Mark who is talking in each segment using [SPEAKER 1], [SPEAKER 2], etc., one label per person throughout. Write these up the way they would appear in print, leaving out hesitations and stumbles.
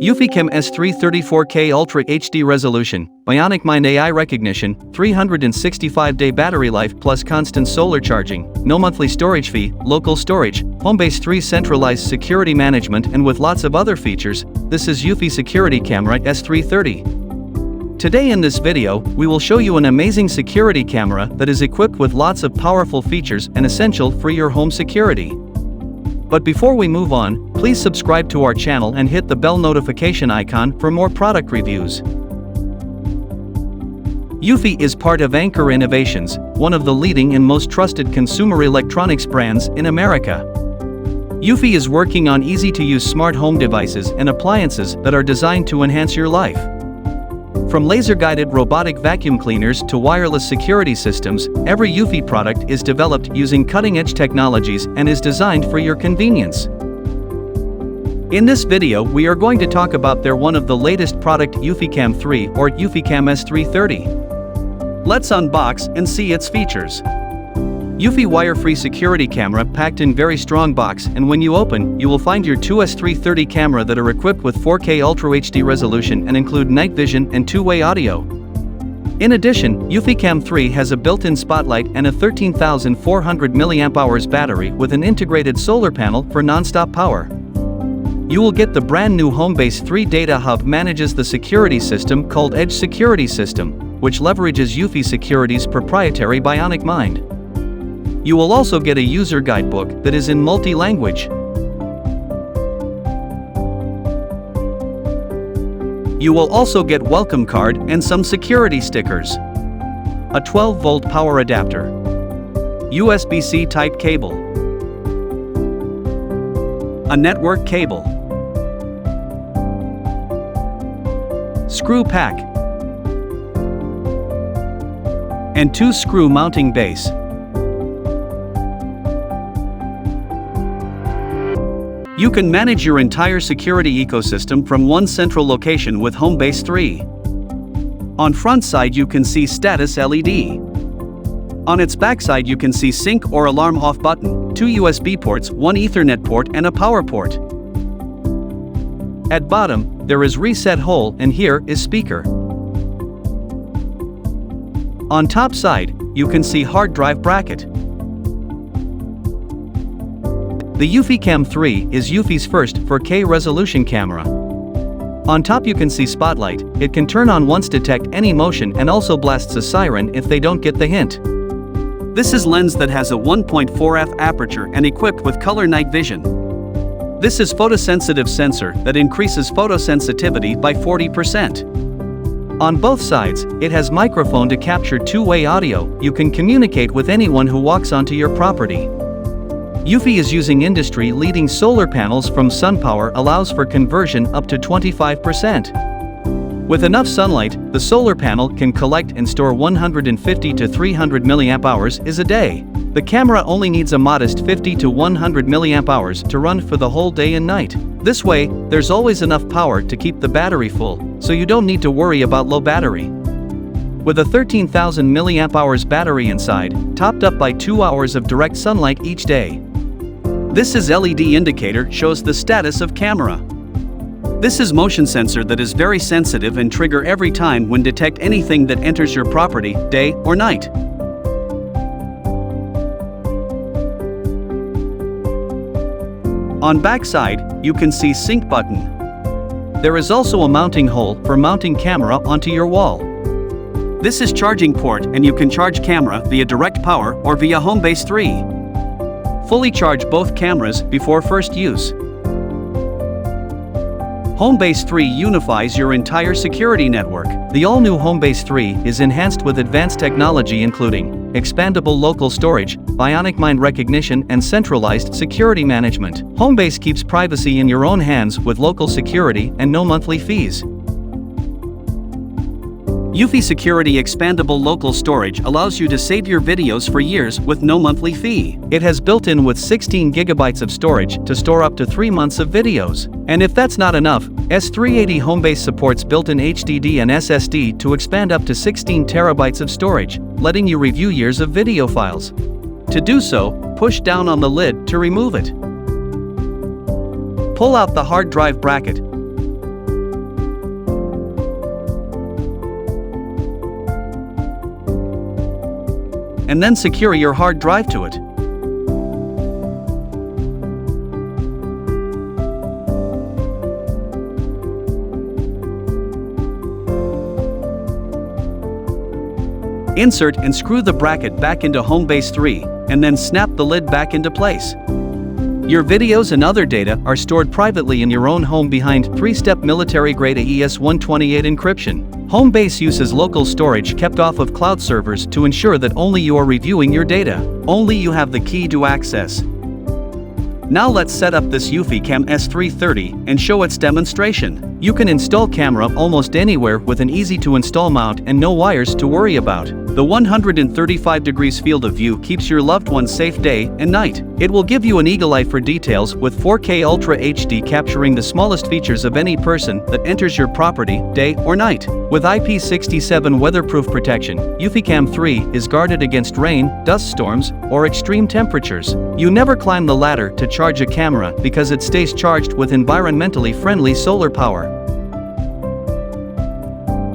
[SPEAKER 1] EufyCam S330 4K Ultra HD Resolution, Bionic Mind AI Recognition, 365-day battery life plus constant solar charging, no monthly storage fee, local storage, HomeBase 3 centralized security management and with lots of other features. This is Eufy Security Camera S330. Today in this video, we will show you an amazing security camera that is equipped with lots of powerful features and essential for your home security. But before we move on, please subscribe to our channel and hit the bell notification icon for more product reviews. Eufy is part of Anchor Innovations, one of the leading and most trusted consumer electronics brands in America. Eufy is working on easy-to-use smart home devices and appliances that are designed to enhance your life. From laser-guided robotic vacuum cleaners to wireless security systems, every Eufy product is developed using cutting-edge technologies and is designed for your convenience. In this video, we are going to talk about one of the latest product, eufyCam 3 or eufyCam S330. Let's unbox and see its features. Eufy wire-free security camera packed in very strong box, and when you open, you will find your two S330 camera that are equipped with 4K Ultra HD resolution and include night vision and two-way audio. In addition, eufyCam 3 has a built-in spotlight and a 13,400 mAh battery with an integrated solar panel for non-stop power. You will get the brand new HomeBase 3 data hub manages the security system called Edge Security System, which leverages Eufy Security's proprietary Bionic Mind. You will also get a user guidebook that is in multi-language. You will also get welcome card and some security stickers. A 12-volt power adapter. USB-C type cable. A network cable. Screw pack. And 2 screw mounting base. You can manage your entire security ecosystem from one central location with HomeBase 3. On front side you can see status LED. On its back side you can see sync or alarm off button, 2 USB ports, 1 Ethernet port and a power port. At bottom, there is reset hole and here is speaker. On top side, you can see hard drive bracket. The eufyCam 3 is Eufy's first 4K resolution camera. On top you can see spotlight. It can turn on once detect any motion and also blasts a siren if they don't get the hint. This is lens that has a 1.4f aperture and equipped with color night vision. This is photosensitive sensor that increases photosensitivity by 40%. On both sides, it has microphone to capture two-way audio. You can communicate with anyone who walks onto your property. Eufy is using industry-leading solar panels from SunPower, allows for conversion up to 25%. With enough sunlight, the solar panel can collect and store 150 to 300 mAh a day. The camera only needs a modest 50 to 100 mAh to run for the whole day and night. This way, there's always enough power to keep the battery full, so you don't need to worry about low battery. With a 13,000 mAh battery inside, topped up by 2 hours of direct sunlight each day. This is LED indicator shows the status of camera. This is motion sensor that is very sensitive and trigger every time when detect anything that enters your property, day or night. On back side, you can see sync button. There is also a mounting hole for mounting camera onto your wall. This is charging port and you can charge camera via direct power or via HomeBase 3. Fully charge both cameras before first use. HomeBase 3 unifies your entire security network. The all-new HomeBase 3 is enhanced with advanced technology including expandable local storage, Bionic Mind recognition and centralized security management. HomeBase keeps privacy in your own hands with local security and no monthly fees. Eufy Security Expandable Local Storage allows you to save your videos for years with no monthly fee. It has built-in with 16 GB of storage to store up to 3 months of videos. And if that's not enough, S380 HomeBase supports built-in HDD and SSD to expand up to 16 TB of storage, letting you review years of video files. To do so, push down on the lid to remove it. Pull out the hard drive bracket. and then secure your hard drive to it. Insert and screw the bracket back into HomeBase 3, and then snap the lid back into place. Your videos and other data are stored privately in your own home behind 3-step military-grade AES-128 encryption. HomeBase uses local storage kept off of cloud servers to ensure that only you are reviewing your data. Only you have the key to access. Now let's set up this eufyCam S330 and show its demonstration. You can install camera almost anywhere with an easy-to-install mount and no wires to worry about. The 135 degrees field of view keeps your loved ones safe day and night. It will give you an eagle eye for details with 4K Ultra HD capturing the smallest features of any person that enters your property, day or night. With IP67 weatherproof protection, eufyCam 3 is guarded against rain, dust storms, or extreme temperatures. You never climb the ladder to charge a camera because it stays charged with environmentally friendly solar power.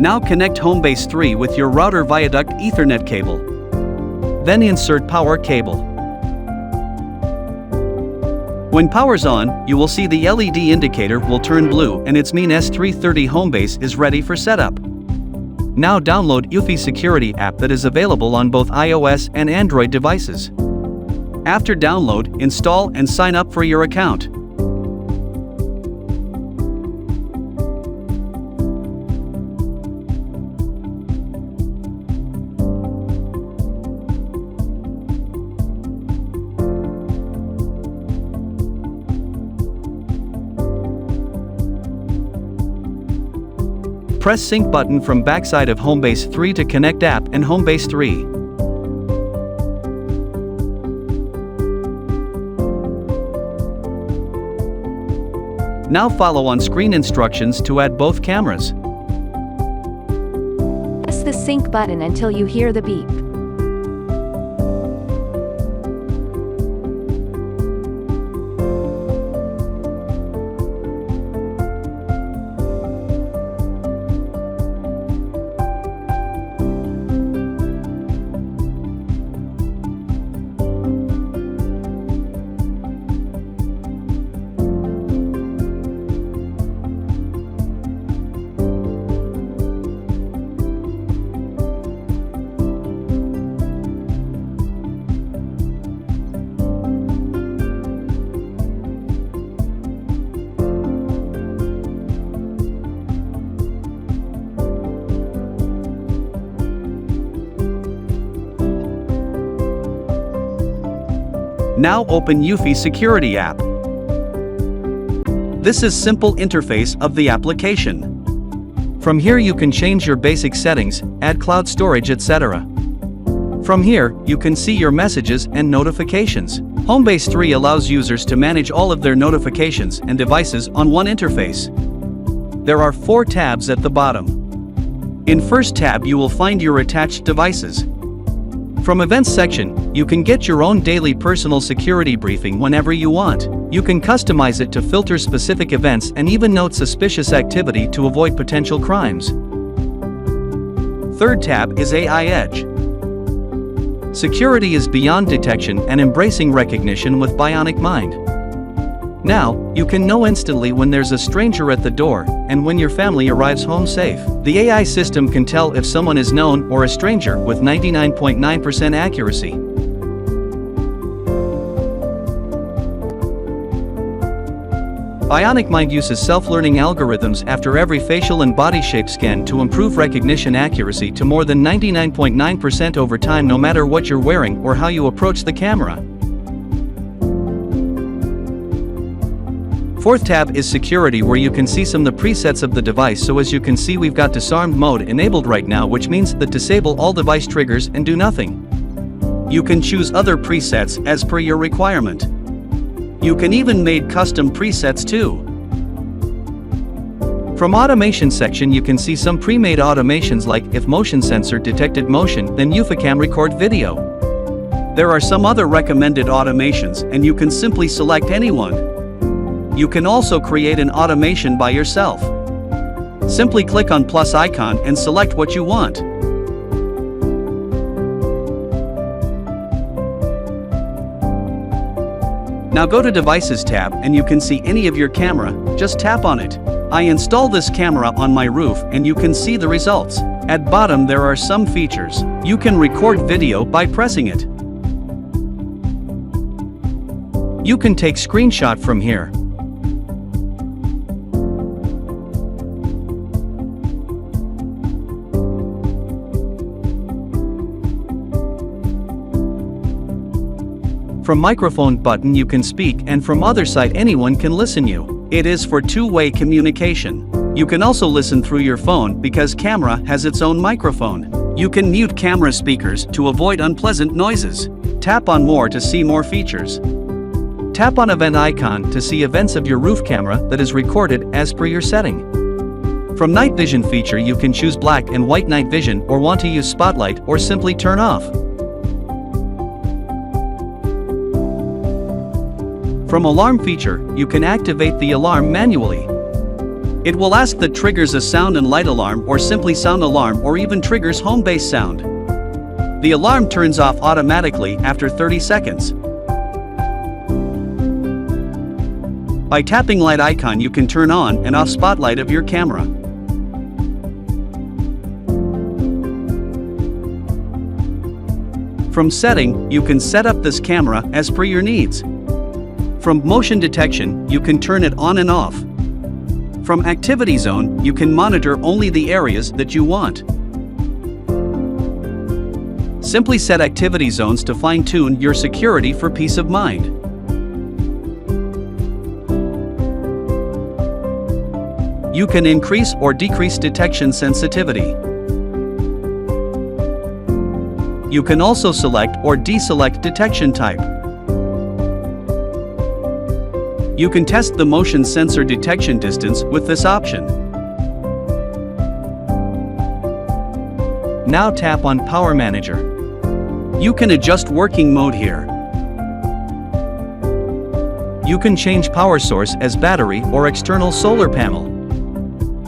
[SPEAKER 1] Now connect HomeBase 3 with your router via duct Ethernet cable. Then insert power cable. When power's on, you will see the LED indicator will turn blue and its mean S330 HomeBase is ready for setup. Now download Eufy Security app that is available on both iOS and Android devices. After download, install and sign up for your account. Press sync button from backside of HomeBase 3 to connect app and HomeBase 3. Now follow on-screen instructions to add both cameras.
[SPEAKER 2] Press the sync button until you hear the beep.
[SPEAKER 1] Now open Eufy Security app. This is simple interface of the application. From here you can change your basic settings, add cloud storage, etc. From here, you can see your messages and notifications. HomeBase 3 allows users to manage all of their notifications and devices on one interface. There are 4 tabs at the bottom. In first tab you will find your attached devices. From Events section, you can get your own daily personal security briefing whenever you want. You can customize it to filter specific events and even note suspicious activity to avoid potential crimes. Third tab is AI Edge. Security is beyond detection and embracing recognition with Bionic Mind. Now, you can know instantly when there's a stranger at the door, and when your family arrives home safe. The AI system can tell if someone is known or a stranger with 99.9% accuracy. Bionic Mind uses self-learning algorithms after every facial and body shape scan to improve recognition accuracy to more than 99.9% over time, no matter what you're wearing or how you approach the camera. Fourth tab is Security, where you can see some of the presets of the device. So as you can see, we've got disarmed mode enabled right now, which means that disable all device triggers and do nothing. You can choose other presets as per your requirement. You can even make custom presets too. From Automation section you can see some pre-made automations, like if motion sensor detected motion, then eufyCam record video. There are some other recommended automations and you can simply select anyone. You can also create an automation by yourself. Simply click on plus icon and select what you want. Now go to Devices tab and you can see any of your camera, just tap on it. I install this camera on my roof and you can see the results. At bottom there are some features. You can record video by pressing it. You can take screenshot from here. From microphone button you can speak, and from other side anyone can listen you. It is for two-way communication. You can also listen through your phone because camera has its own microphone. You can mute camera speakers to avoid unpleasant noises. Tap on more to see more features. Tap on event icon to see events of your roof camera that is recorded as per your setting. From night vision feature you can choose black and white night vision or want to use spotlight or simply turn off. From alarm feature, you can activate the alarm manually. It will ask that triggers a sound and light alarm or simply sound alarm or even triggers HomeBase sound. The alarm turns off automatically after 30 seconds. By tapping light icon you can turn on and off spotlight of your camera. From setting, you can set up this camera as per your needs. From motion detection, you can turn it on and off. From activity zone, you can monitor only the areas that you want. Simply set activity zones to fine-tune your security for peace of mind. You can increase or decrease detection sensitivity. You can also select or deselect detection type. You can test the motion sensor detection distance with this option. Now tap on Power Manager. You can adjust working mode here. You can change power source as battery or external solar panel.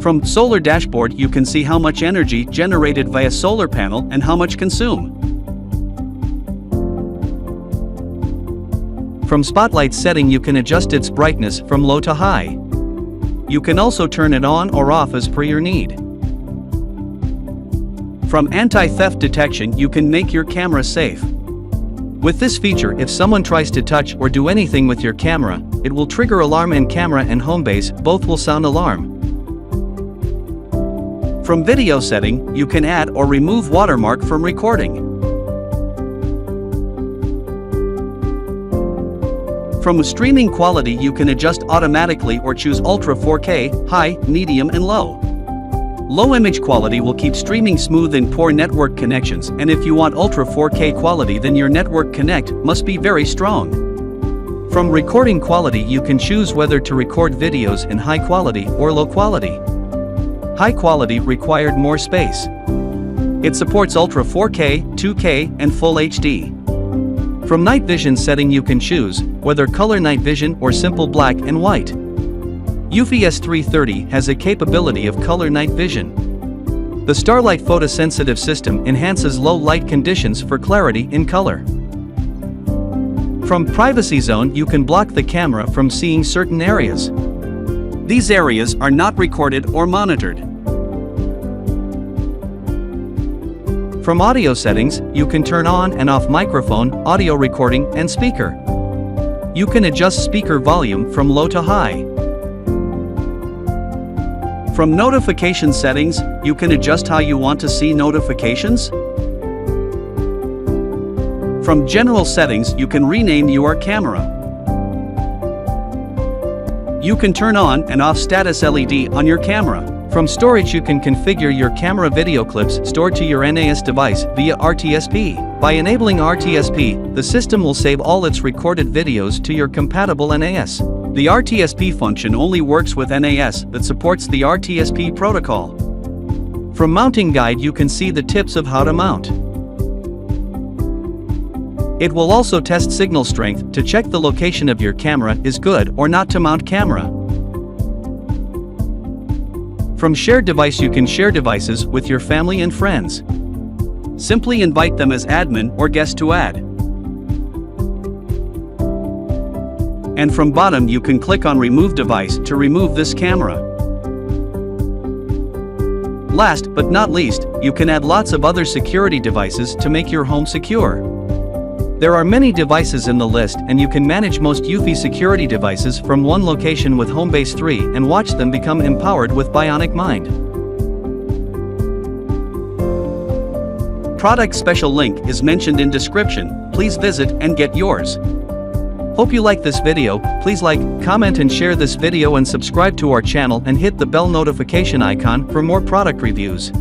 [SPEAKER 1] From solar dashboard you can see how much energy generated via solar panel and how much consumed. From spotlight setting you can adjust its brightness from low to high. You can also turn it on or off as per your need. From anti-theft detection you can make your camera safe. With this feature, if someone tries to touch or do anything with your camera, it will trigger alarm, and camera and HomeBase both will sound alarm. From video setting, you can add or remove watermark from recording. From streaming quality you can adjust automatically or choose Ultra 4K, High, Medium and Low. Low image quality will keep streaming smooth in poor network connections, and if you want Ultra 4K quality then your network connect must be very strong. From recording quality you can choose whether to record videos in high quality or low quality. High quality required more space. It supports Ultra 4K, 2K and Full HD. From night vision setting you can choose whether color night vision or simple black and white. Eufy S330 has a capability of color night vision. The Starlight photosensitive system enhances low light conditions for clarity in color. From privacy zone you can block the camera from seeing certain areas. These areas are not recorded or monitored. From audio settings, you can turn on and off microphone, audio recording, and speaker. You can adjust speaker volume from low to high. From notification settings, you can adjust how you want to see notifications. From general settings, you can rename your camera. You can turn on and off status LED on your camera. From storage you can configure your camera video clips stored to your NAS device via RTSP. By enabling RTSP, the system will save all its recorded videos to your compatible NAS. The RTSP function only works with NAS that supports the RTSP protocol. From mounting guide you can see the tips of how to mount. It will also test signal strength to check the location of your camera is good or not to mount camera. From shared device you can share devices with your family and friends. Simply invite them as admin or guest to add. And from bottom you can click on Remove Device to remove this camera. Last but not least, you can add lots of other security devices to make your home secure. There are many devices in the list, and you can manage most Eufy security devices from one location with HomeBase 3 and watch them become empowered with Bionic Mind. Product special link is mentioned in description, please visit and get yours. Hope you like this video, please like, comment and share this video and subscribe to our channel and hit the bell notification icon for more product reviews.